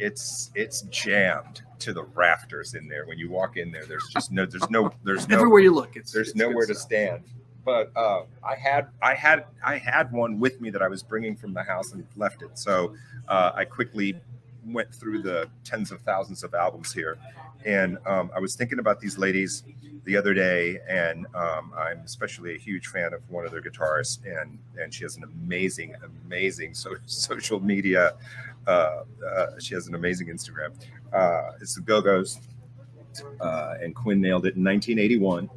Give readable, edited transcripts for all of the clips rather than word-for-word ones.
it's jammed to the rafters in there. When you walk in there, there's everywhere you look, there's nowhere to stand. But I had one with me that I was bringing from the house and left it. So I quickly went through the tens of thousands of albums here, and I was thinking about these ladies the other day, and I'm especially a huge fan of one of their guitarists, and she has an amazing social media. She has an amazing Instagram. It's the Go-Go's, and Quinn nailed it in 1981.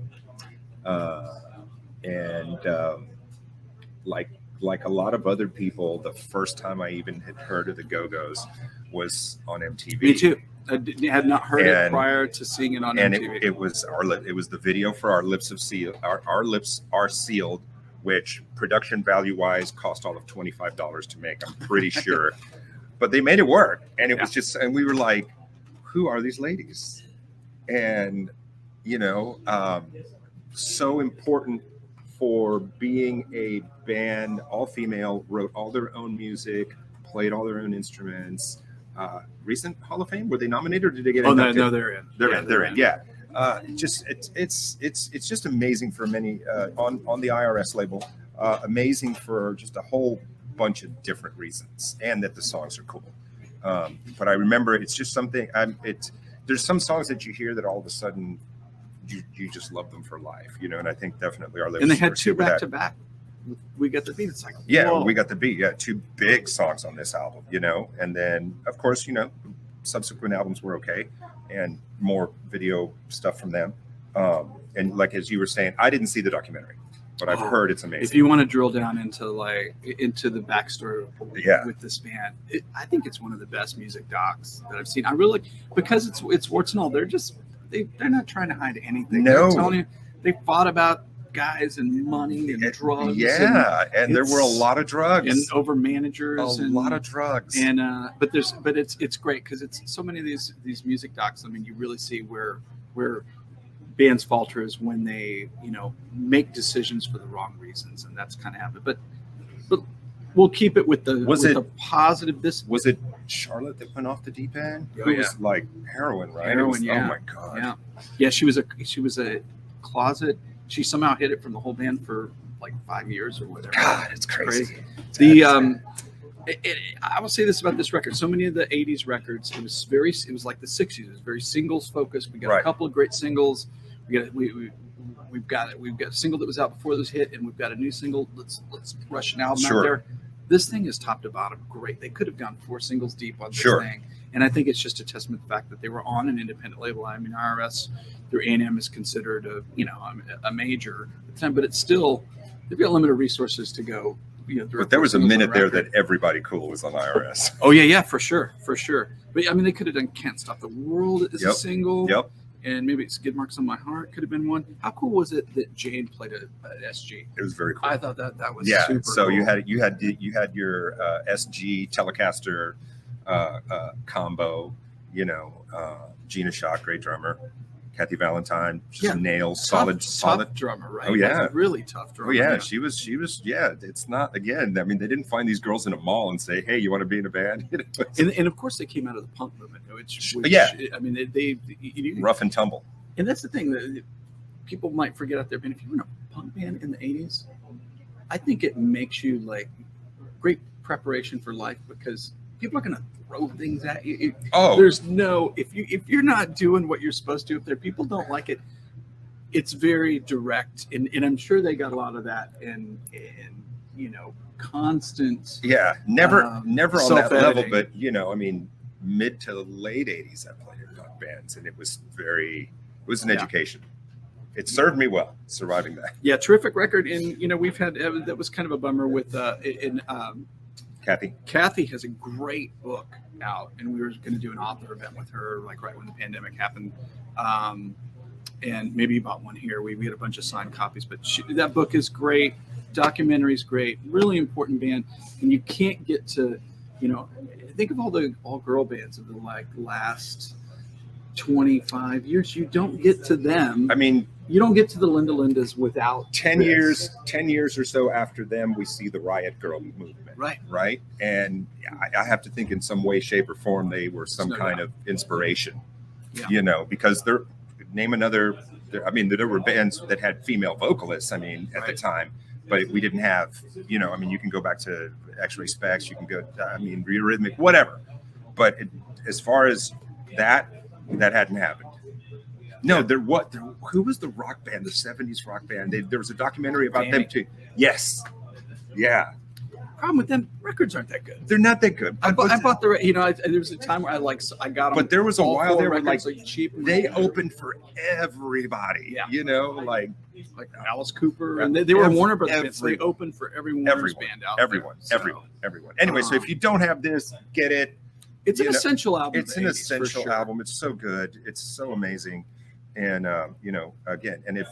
Like a lot of other people, the first time I even had heard of the Go-Go's was on MTV. Me too. I had not heard it prior to seeing it on MTV. And it was the video for Our Lips Are Sealed, which production value wise cost all of $25 to make, I'm pretty sure. But they made it work. And it was just, and we were like, who are these ladies? And, so important for being a band, all female, wrote all their own music, played all their own instruments. Recent Hall of Fame, were they nominated or did they get inducted? No, they're in. They're in. Yeah. It's just amazing for many on the IRS label. Amazing for just a whole bunch of different reasons, and that the songs are cool. But I remember it's just something. There's some songs that you hear that all of a sudden you just love them for life, and I think definitely Our Lips. And they had two back to back. We Got the Beat. It's like, yeah, We Got the Beat. Yeah, two big songs on this album, and then of course, subsequent albums were okay, and more video stuff from them. And like as you were saying, I didn't see the documentary, but I've heard it's amazing. If you want to drill down into the backstory with this band, I think it's one of the best music docs that I've seen. I really, because it's warts and all. They're not trying to hide anything. No, they're telling you they fought about guys and money and drugs. Yeah, and there were a lot of drugs and over managers. A lot of drugs. And but it's great because it's so many of these music docs. I mean, you really see where bands falter is when they make decisions for the wrong reasons, and that's kind of happened. But we'll keep it with the positive. Was it Charlotte that went off the deep end? Oh, it was like heroin, right? Heroin, Oh my god. Yeah. She was a closet. She somehow hid it from the whole band for like 5 years or whatever. God, it's crazy. I will say this about this record. So many of the 80s records, it was like the 60s. It was very singles focused. We got a couple of great singles. We've got a single that was out before this hit, and we've got a new single. Let's rush an album out there. This thing is top to bottom great. They could have gone 4 singles deep on this thing. And I think it's just a testament to the fact that they were on an independent label. I mean, IRS through A&M is considered a major at the time, but it's still, they've got limited resources to go. But there was a minute there that everybody cool was on IRS. Oh yeah, for sure. But I mean, they could have done "Can't Stop the World" as a single. Yep. And maybe "Skid Marks on My Heart" could have been one. How cool was it that Jane played at SG? It was very cool. I thought that was super so cool. you had your SG Telecaster combo. Gina Shock, great drummer. Kathy Valentine, just nails, solid drummer, right? Oh yeah, really tough drummer. Oh yeah, she was. Yeah, it's not. Again, I mean, they didn't find these girls in a mall and say, "Hey, you want to be in a band?" And of course, they came out of the punk movement, which I mean, they rough and tumble. And that's the thing that people might forget out there. But if you were in a punk band in the '80s, I think it makes you like great preparation for life because people are going to throw things at you. There's no if you're not doing what you're supposed to, if people don't like it, it's very direct, and I'm sure they got a lot of that and constant. Yeah, never on that level, but I mean, mid to late '80s, I played in punk bands, and it was an education. It served me well surviving that. Yeah, terrific record, and we've had that was kind of a bummer with Kathy has a great book out, and we were going to do an author event with her, like right when the pandemic happened. And maybe you bought one here. We had a bunch of signed copies, but that book is great. Documentary is great. Really important band. And you can't get to, think of all the all-girl bands of the last 25 years. You don't get to them. I mean, You don't get to the Linda Lindas without 10 this. years or so after them, we see the Riot Girl movement. Right. And I have to think in some way, shape, or form they were some No kind doubt. of inspiration. Yeah. Because name another. I mean, there were bands that had female vocalists. I mean, at the time, but we didn't have. You can go back to X-Ray Specs. You can go. Eurythmic, whatever. But as far as that hadn't happened. No, who was the rock band, the 70s rock band? There was a documentary about them too. Yes. Yeah. Problem with them, records aren't that good. They're not that good. I bought the, there was a time where I got them. But there was a while there where records, like cheap. they opened for everybody. Yeah. Like Alice Cooper, and they were Warner Brothers fans. every- They opened for every Warner's band out everyone. there. So, Everyone. Anyway, so if you don't have this, get it. it's an essential album. It's in an the 80s, for essential sure. album. It's so good. It's so amazing. And again, and if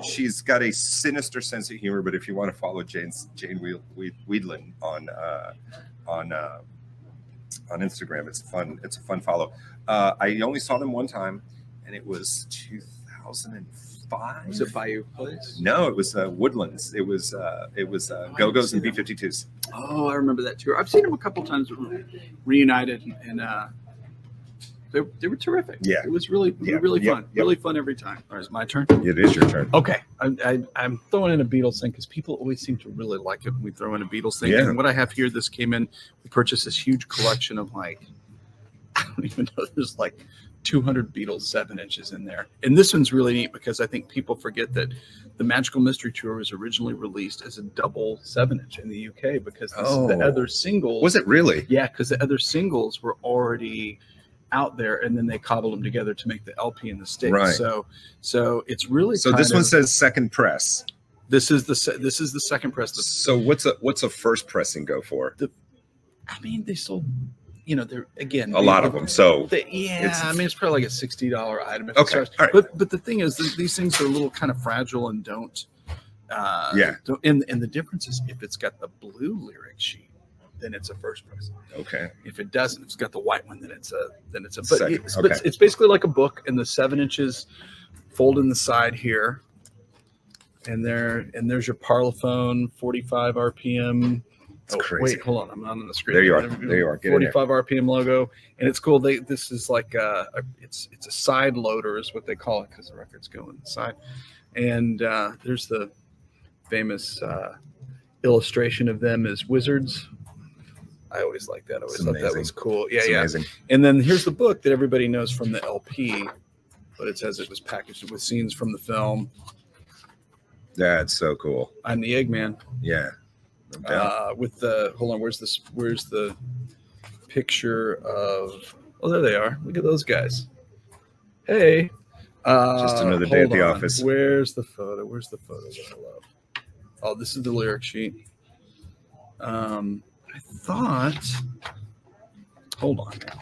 she's got a sinister sense of humor, but if you want to follow Jane Weedland on Instagram, it's fun. It's a fun follow. I only saw them one time, and it was 2005. Was it Bayou Place? No, it was Woodlands. It was Go-Go's and B-52s. Oh, I remember that tour. I've seen them a couple times reunited, and they were terrific. Yeah. It was really Yeah. really Yep. fun. Yep. Really fun every time. All right, it's my turn. It is your turn. Okay, I'm throwing in a Beatles thing because people always seem to really like it when we throw in a Beatles thing. Yeah. And what I have here, this came in. We purchased this huge collection of I don't even know. There's 200 Beatles 7-inches in there, and this one's really neat because I think people forget that the Magical Mystery Tour was originally released as a double 7-inch in the UK because the other singles. Was it really? Yeah, because the other singles were already out there, and then they cobbled them together to make the LP in the States. Right. So it's really So this one says second press. this is the second press. So what's a first pressing go for? I mean, they sold, they're again A lot of them. So it's probably like a $60 item. If it Okay, starts. all right. But the thing is, these things are a little kind of fragile and don't. And the difference is if it's got the blue lyric sheet, then it's a first press. okay. If it doesn't, it's got the white one, then it's a But Second, it's basically like a book, and the 7 inches fold in the side here, and there's your Parlophone 45 RPM. It's crazy. Wait, hold on, I'm not on the screen. There you are. There you are. Get in there. 45 RPM logo, and it's cool. This is like it's a side loader is what they call it because the records go inside, and there's the famous illustration of them as wizards. I always liked that. I always thought that was cool. Yeah, It's amazing. And then here's the book that everybody knows from the LP, but it says it was packaged with scenes from the film. That's so cool. I'm the Eggman. Yeah. No doubt. With the where's the picture of? Oh, there they are. Look at those guys. Hey. Just another day at hold the on. office. Where's the photo? Where's the photo that I love? Oh, this is the lyric sheet. I thought. Hold on now.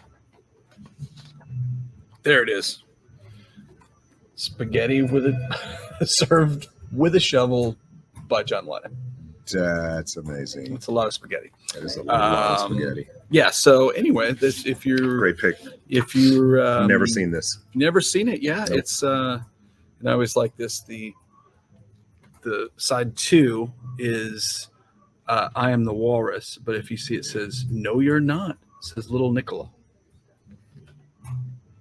There it is. Spaghetti with it served with a shovel by John Lennon. That's amazing. It's a lot of spaghetti. That is a lot of spaghetti. Yeah. So anyway, if you're Great pick. never seen this. never seen it, yeah, Nope. it's and I always like this. The side 2 is I Am the Walrus, but if you see it says No You're Not. It says Little Nicola.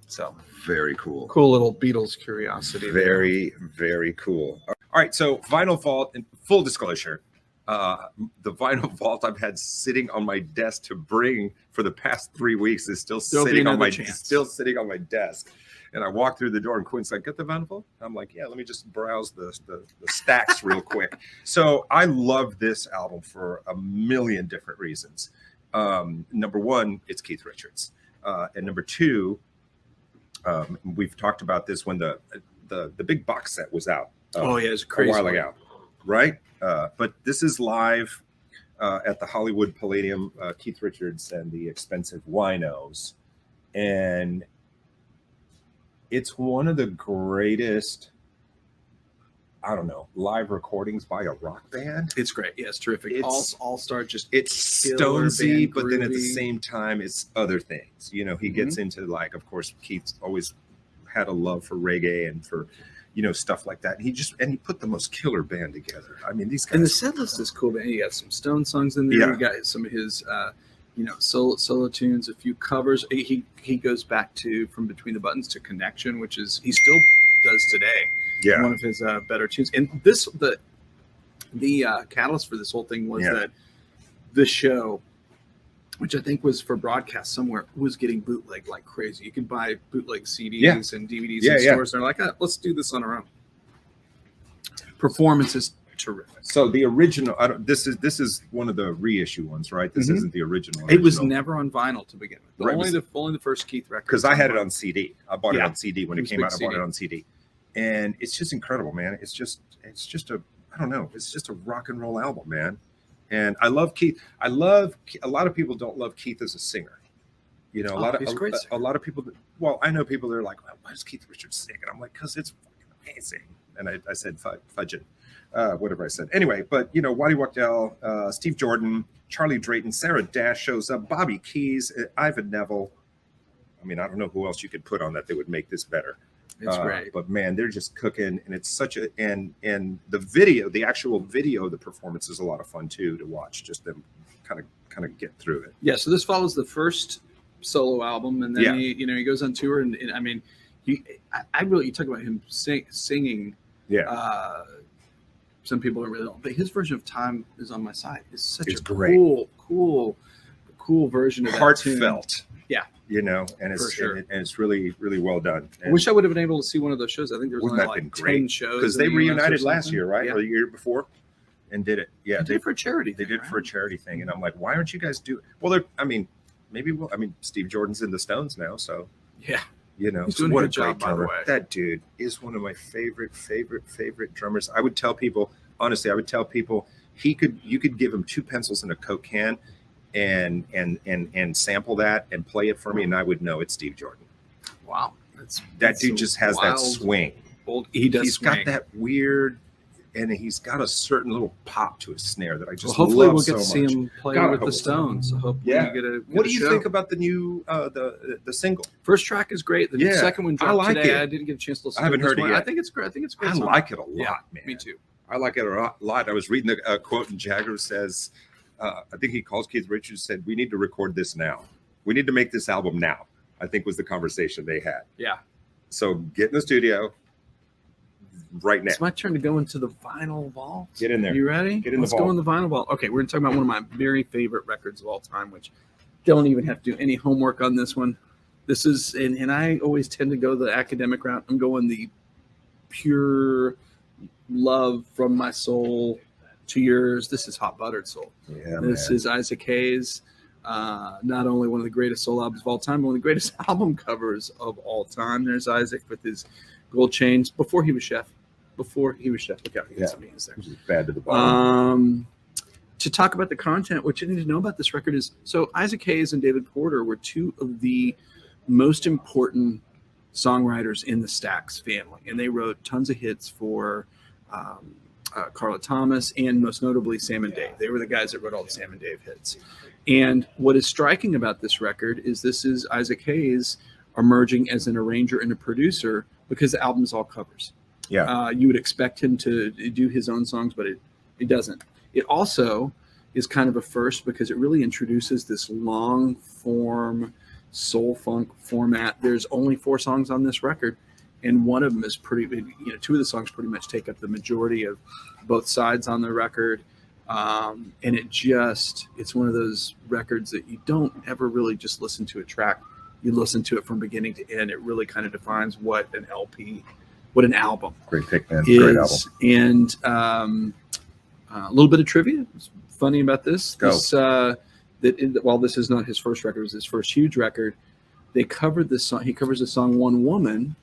So Very cool. cool little Beatles curiosity. there. Very, very cool. All right. So Vinyl Vault, and full disclosure, the Vinyl Vault I've had sitting on my desk to bring for the past 3 weeks is still There'll be sitting on another my chance. still sitting on my desk. And I walk through the door, and Quinn's like, "Get the Vinyl Vault?" I'm like, "Yeah, let me just browse the stacks real quick." So I love this album for a million different reasons. Number one, it's Keith Richards, and number two, we've talked about this when the big box set was out. Oh yeah, it's A crazy. while ago, right? But this is live at the Hollywood Palladium, Keith Richards and the Expensive Winos, and it's one of the greatest, I don't know, live recordings by a rock band. It's great. Yeah, it's terrific. It's- All-star just It's killer Stonesy, band, but then at the groovy. same time, it's other things. He gets into, like, of course, Keith always had a love for reggae and for, stuff like that. And he put the most killer band together. I mean, these guys. And the set list is cool, man. You got some Stone songs in there. Yeah. You got some of his, solo tunes, a few covers. He goes back to From Between the Buttons to Connection, which is he still does today. Yeah. One of his better tunes. And the catalyst for this whole thing was that the show, which I think was for broadcast somewhere, was getting bootlegged like crazy. You could buy bootleg CDs and DVDs in stores. And they're like, let's do this on our own. Performance is terrific. So the original, this is one of the reissue ones, right? This isn't the original. It was never on vinyl to begin with. Only the first Keith record. Because I had it on CD. I bought it on CD when it came out. I bought CD. it on CD, and it's just incredible, man. It's just a it's just a rock and roll album, man. And I love Keith. A lot of people don't love Keith as a singer. A lot of people. Well, I know people that are like, well, why does Keith Richards sing? And I'm like, because it's fucking amazing. And I said fudge it. Whatever I said. Anyway, but Waddy Wachtel, Steve Jordan, Charlie Drayton, Sarah Dash shows up, Bobby Keys, Ivan Neville. I mean, I don't know who else you could put on that would make this better. It's great. But man, they're just cooking, and it's such a and the actual video of the performance is a lot of fun too to watch. Just them kind of get through it. Yeah. So this follows the first solo album, and then he goes on tour, and I mean, you talk about him singing. Yeah. Some people don't really know, but his version of "Time Is on My Side" is such a great. cool version of that heartfelt. Tune. Yeah. And it's sure. and it's really, really well done. I wish I would have been able to see one of those shows. I think there was Wouldn't only that like been great? 10 shows because they in the US or reunited last something. year, right, Yeah. or the year before, and did it. Yeah, They did it for a charity. They did it for a charity thing, and I'm like, why aren't you guys doing? Well, Steve Jordan's in the Stones now, so Yeah. He's doing a what good a job, great by the drummer. way. That dude is one of my favorite drummers. I would tell people, honestly, you could give him 2 pencils in a Coke can and sample that and play it for me, and I would know it's Steve Jordan. Wow. That dude just has that swing. He does. He's swing. got that weird, and he's got a certain little pop to his snare that I just hopefully love we'll get to so see much. him play God, I with hope the so. Stones. Hopefully Yeah. we get a What do you show. think about the new the single? First track is great. The second one dropped like today. it. I didn't get a chance to listen I haven't to this heard it one. yet. I think it's great. I think it's great. I song. like it a lot, Yeah, man. me too. I like it a lot. I was reading a quote, and Jagger says, I think he calls Keith Richards, said, "We need to record this now. We need to make this album now." I think was the conversation they had. Yeah. So get in the studio right now. It's my turn to go into the vinyl vault. Get in there. You ready? Get in Let's the vault. go in the vinyl vault. Okay, we're going to talk about one of my very favorite records of all time, which don't even have to do any homework on this one. This is, and I always tend to go the academic route. I'm going the pure love from my soul to yours. This is Hot Buttered Soul. Yeah, This man. is Isaac Hayes. Not only one of the greatest soul albums of all time, but one of the greatest album covers of all time. There's Isaac with his gold chains before he was chef. Look out, he gets some means there. Which is bad to the bottom. To talk about the content, what you need to know about this record is, so Isaac Hayes and David Porter were 2 of the most important songwriters in the Stax family, and they wrote tons of hits for Carla Thomas and most notably Sam and Dave. They were the guys that wrote all the Sam and Dave hits. And what is striking about this record is this is Isaac Hayes emerging as an arranger and a producer, because the album's all covers. Yeah. You would expect him to do his own songs, but it doesn't. It also is kind of a first because it really introduces this long form soul funk format. There's only 4 songs on this record, and one of them is 2 of the songs pretty much take up the majority of both sides on the record. And it's one of those records that you don't ever really just listen to a track. You listen to it from beginning to end. It really kind of defines what an album Great pick, man. is. Great album. And a little bit of trivia. It's funny about this. Go. While this is not his first record, it was his first huge record. They covered this song. He covers the song "One Woman,"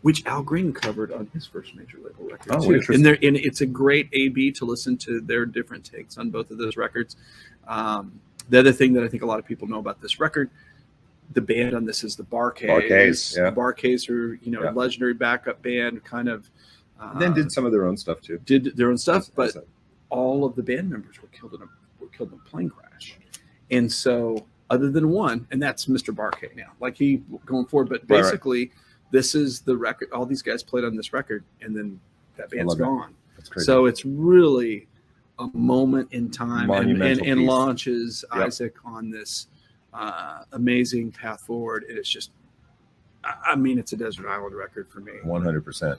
which Al Green covered on his first major label record. Oh, too. interesting. And it's a great A/B to listen to their different takes on both of those records. The other thing that I think a lot of people know about this record, the band on this is the Bar-Kays. Bar-Kays, yeah. The Bar-Kays are Yeah. a legendary backup band, kind of. And then did some of their own stuff too. Did their own stuff, but all of the band members were killed in a plane crash. And so other than one, and that's Mr. Barkay now. Like he going forward, but Right, right. basically, this is the record. All these guys played on this record, and then that band's love that. gone. That's crazy. So it's really a moment in time, Monumental and piece. launches Yep. Isaac on this amazing path forward. And it's just, I mean, it's a desert island record for me. 100%.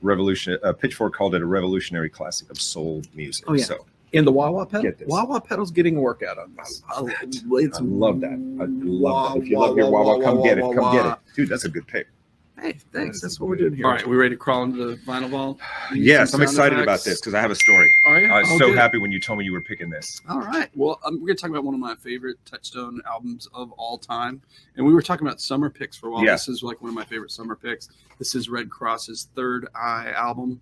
Revolution. Pitchfork called it a revolutionary classic of soul music. Oh, yeah. So And the wah-wah pedal, Get this. wah-wah pedal's getting a workout on this. I love that. It's I love that. I love that. If you wah, love your wah, wah wah, come wah, get it. wah, Come get wah. it. Dude, that's a good pick. Hey, thanks. That That's is what we're good. doing here. All right, we ready to crawl into the final vault? Need Yes, some I'm sound excited about effects? this because I have a story. Are you? I was Oh, so good. happy when you told me you were picking this. All right. Well, we're going to talk about one of my favorite Touchstone albums of all time. And we were talking about summer picks for a while. Yeah. This is like one of my favorite summer picks. This is Red Cross's Third Eye album.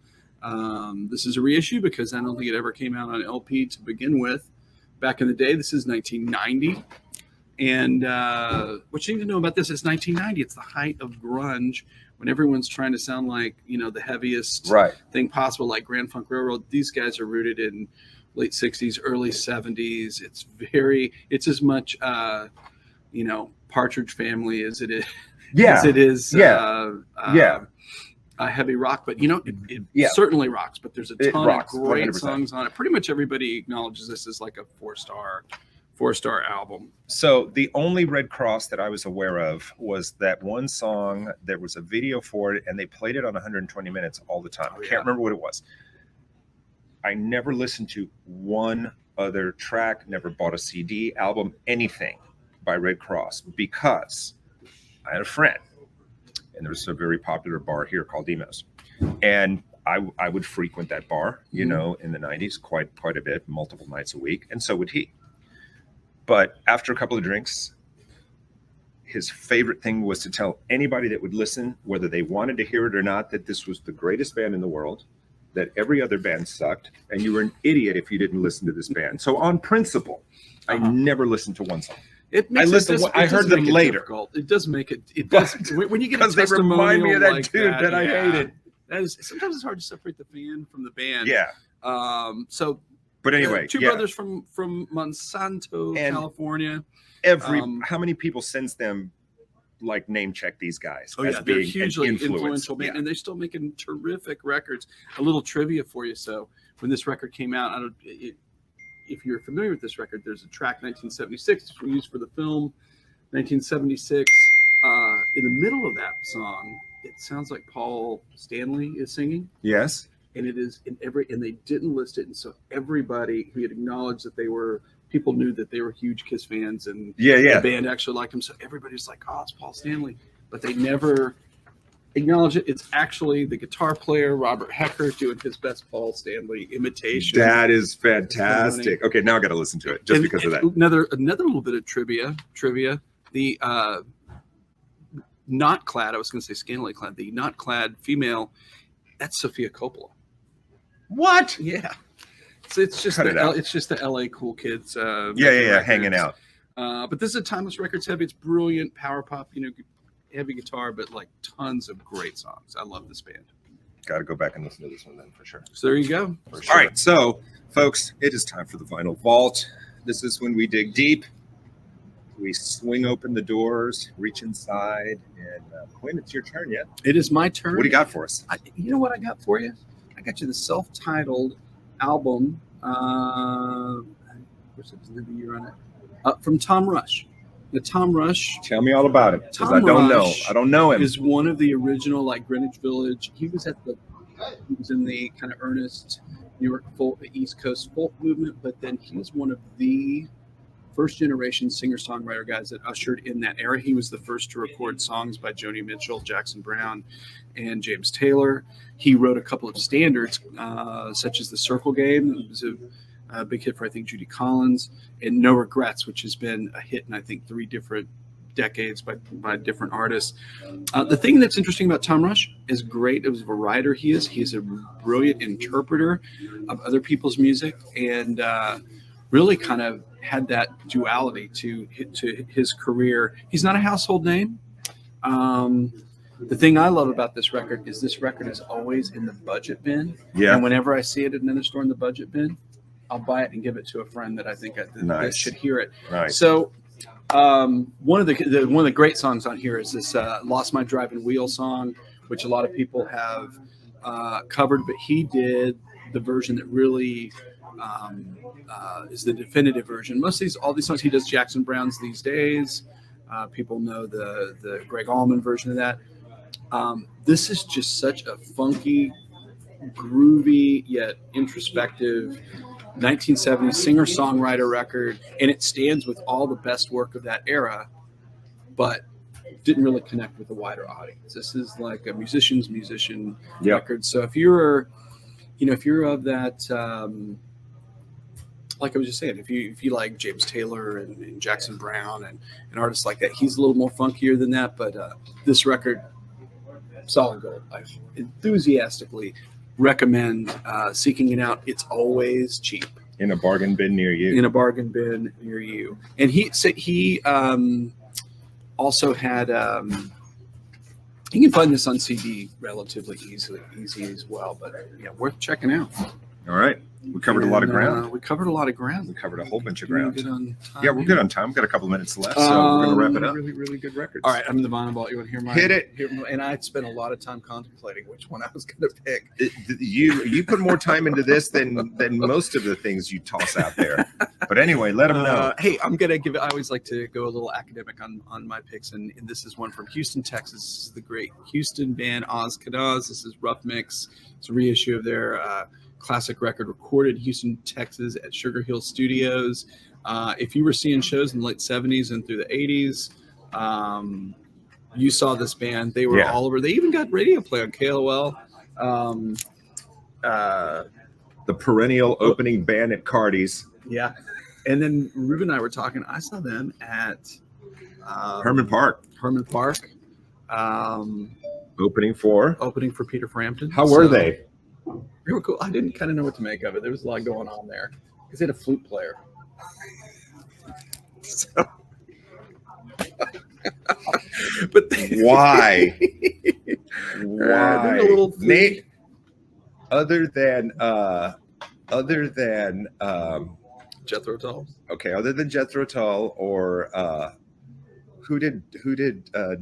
This is a reissue because I don't think it ever came out on LP to begin with. Back in the day, this is 1990. And what you need to know about this is 1990. It's the height of grunge when everyone's trying to sound like, the heaviest Right. thing possible, like Grand Funk Railroad. These guys are rooted in late 60s, early 70s. It's as much, Partridge Family as it is. Yeah. As it is. Yeah. Heavy rock, but it Yeah. certainly rocks. But there's a It ton rocks, of great 100%. songs on it. Pretty much everybody acknowledges this as like a four-star album. So the only Red Cross that I was aware of was that one song. There was a video for it, and they played it on 120 Minutes all the time. Oh, I yeah. can't remember what it was. I never listened to one other track, never bought a CD, album, anything by Red Cross because I had a friend, and there was a very popular bar here called Emos, and I would frequent that bar, in the 90s quite a bit, multiple nights a week, and so would he. But after a couple of drinks, his favorite thing was to tell anybody that would listen, whether they wanted to hear it or not, that this was the greatest band in the world, that every other band sucked, and you were an idiot if you didn't listen to this band. So on principle, I never listened to one song. I heard them later. Difficult. It does make it. It does when you get a Because they remind me of testimonial that like dude that I yeah. hated. That is sometimes it's hard to separate the fan from the band. Yeah. So But anyway, two brothers from Monsanto, And California. How many people since them like name check these guys Oh as yeah, they're being hugely an influence? influential band, Yeah. and they're still making terrific records. A little trivia for you. So when this record came out, if you're familiar with this record, there's a track 1976 which was used for the film 1976. In the middle of that song, it sounds like Paul Stanley is singing, Yes. and it is and they didn't list it, and so everybody who had acknowledged that people knew that they were huge Kiss fans, and Yeah. the band actually liked him, so everybody's like, oh, it's Paul Stanley, but they never acknowledge it. It's actually the guitar player Robert Hecker doing his best Paul Stanley imitation. That is fantastic. Okay, now I got to listen to it just because of that. Another little bit of trivia. The not clad, I was going to say scantily clad, the not clad female, that's Sofia Coppola. What? Yeah. So it's just Cut it out. it's just the LA cool kids. Yeah, hanging out. But this is a timeless record. It's heavy. It's brilliant power pop. Heavy guitar, but like tons of great songs. I love this band. Got to go back and listen to this one then for sure. So there you go. All right, so folks, it is time for the vinyl vault. This is when we dig deep. We swing open the doors, reach inside, and Quinn, it's your turn yet. It is my turn. What do you got for us? You know what I got for you? I got you the self-titled album. What's the year on it? From Tom Rush. The Tom Rush Tell me all about it, because Tom I don't know. Rush I don't know him. is one of the original, like Greenwich Village. He was in the kind of earnest New York folk, East Coast folk movement, but then he was one of the first generation singer-songwriter guys that ushered in that era. He was the first to record songs by Joni Mitchell, Jackson Browne, and James Taylor. He wrote a couple of standards, such as The Circle Game. It was a big hit for, I think, Judy Collins, and No Regrets, which has been a hit in, I think, 3 different decades by different artists. The thing that's interesting about Tom Rush is great as a writer. He's a brilliant interpreter of other people's music, and really kind of had that duality to his career. He's not a household name. The thing I love about this record is always in the budget bin. Yeah. And whenever I see it at another store in the budget bin, I'll buy it and give it to a friend that I think that Nice. should hear it. Right. So One of the great songs on here is this "Lost My Driving Wheel" song, which a lot of people have covered, but he did the version that really is the definitive version. Most of all these songs he does Jackson Browne's these days. People know the Greg Allman version of that. This is just such a funky, groovy yet introspective 1970s singer-songwriter record, and it stands with all the best work of that era, but didn't really connect with a wider audience. This is like a musician's musician record. So if you're of that, like I was just saying, if you like James Taylor and Jackson Browne and artists like that, he's a little more funkier than that. But this record, solid gold. I enthusiastically recommend seeking it out. It's always cheap. In a bargain bin near you. In a bargain bin near you. And he also had. You can find this on CD relatively easy as well. But yeah, worth checking out. All right. We covered a lot of ground. We covered a lot of ground. We covered a whole bunch of ground. Good on time. Yeah, we're good on time. We've got a couple of minutes left, so we're going to wrap it up. Really, really good records. All All right, I'm the Vinyl Vault. You want to hear mine? Hit it. And I spent a lot of time contemplating which one I was going to pick. You put more time into this than most of the things you toss out there. But anyway, let them know. Hey, I'm going to give it. I always like to go a little academic on my picks, and this is one from Houston, Texas. This is the great Houston band Oz Kadaz. This is Rough Mix. It's a reissue of their classic record recorded in Houston, Texas at Sugar Hill Studios. If you were seeing shows in the late 70s and through the 80s, you saw this band. They were all over. They even got radio play on KLOL. The perennial opening band at Cardi's. Yeah. And then Ruben and I were talking. I saw them at Herman Park. Opening for Peter Frampton. How were they? They were cool. I didn't kind of know what to make of it. There was a lot going on there because they had a flute player. So, but why? Why? A little Nate, other than Jethro Tull. Okay, other than Jethro Tull, or who did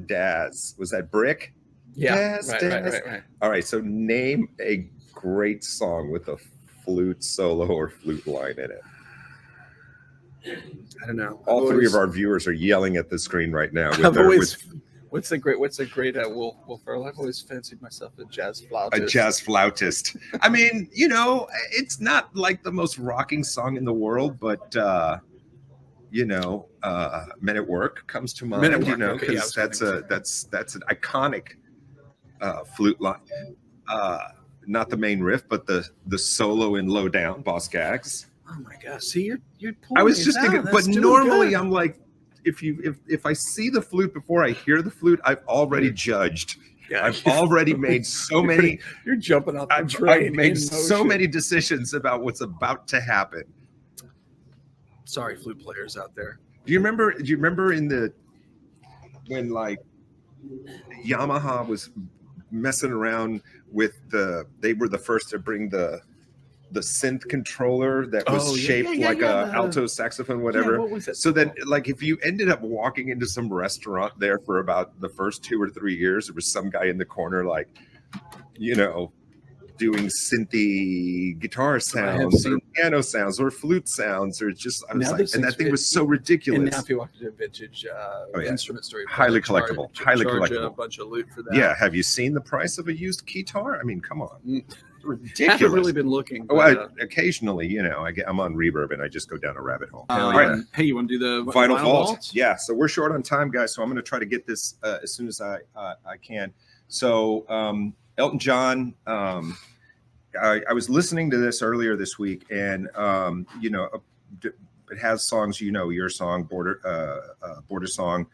Daz? Was that Brick? Yeah, Daz, right. All right, so name a great song with a flute solo or flute line in it. I don't know. All three of our viewers are yelling at the screen right now. What's a great Will Ferrell? I've always fancied myself a jazz flautist. A jazz flautist. I mean, it's not like the most rocking song in the world, but Men at Work comes to mind. Because that's an iconic flute line. Not the main riff, but the solo in Low Down, Boss Gags. Oh my gosh! See, you're pulling. I was just thinking, but normally good. I'm like, if I see the flute before I hear the flute, I've already judged. Yeah. I've already made so many. You're jumping off the train. I've made so many decisions about what's about to happen. Sorry, flute players out there. Do you remember when like Yamaha was messing around with they were the first to bring the synth controller that was shaped like a alto saxophone, whatever. Yeah, what was it? So that, like, if you ended up walking into some restaurant there for about the first 2 or 3 years, there was some guy in the corner, like, doing synthy guitar sounds or piano sounds or flute sounds or just, I was like, and that thing was so ridiculous. And now if you walk into a vintage instrument store, highly collectible, a bunch of loot for that. Yeah. Have you seen the price of a used guitar? I mean, come on. Ridiculous. I haven't really been looking. But, occasionally, I'm on Reverb and I just go down a rabbit hole. Right. Hey, you want to do the Vinyl Vault? Yeah. So we're short on time, guys. So I'm going to try to get this as soon as I can. So Elton John. I was listening to this earlier this week, and it has songs. Your song, Border Song,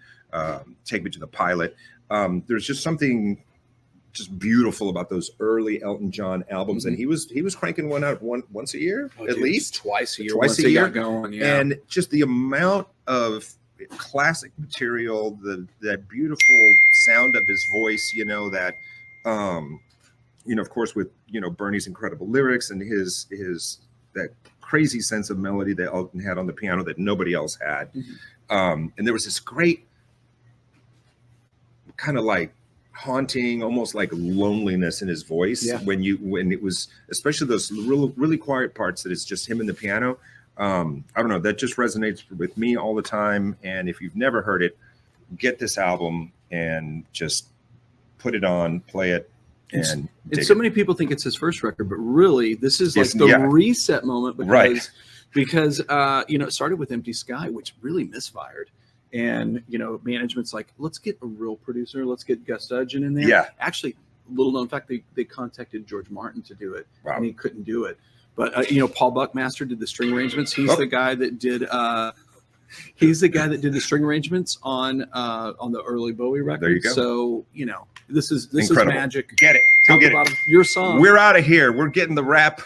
Take Me to the Pilot. There's just something just beautiful about those early Elton John albums, and he was cranking one out once a year, at least twice a year. Twice a year, going, yeah. And just the amount of classic material, that beautiful sound of his voice, that. Of course, with Bernie's incredible lyrics and his that crazy sense of melody that Elton had on the piano that nobody else had. And there was this great kind of like haunting, almost like loneliness in his voice when it was, especially those really quiet parts that it's just him and the piano. I don't know, that just resonates with me all the time. And if you've never heard it, get this album and just put it on, play it. And so many people think it's his first record, but really this is like the reset moment because it started with Empty Sky, which really misfired. And, management's like, let's get a real producer. Let's get Gus Dudgeon in there. Yeah. Actually, little known fact, they contacted George Martin to do it, and he couldn't do it. But, Paul Buckmaster did the string arrangements. He's the guy that did the string arrangements on the early Bowie record. There you go. So, this is Incredible. magic. Get it. Go get it. Your song. We're out of here. We're getting the wrap.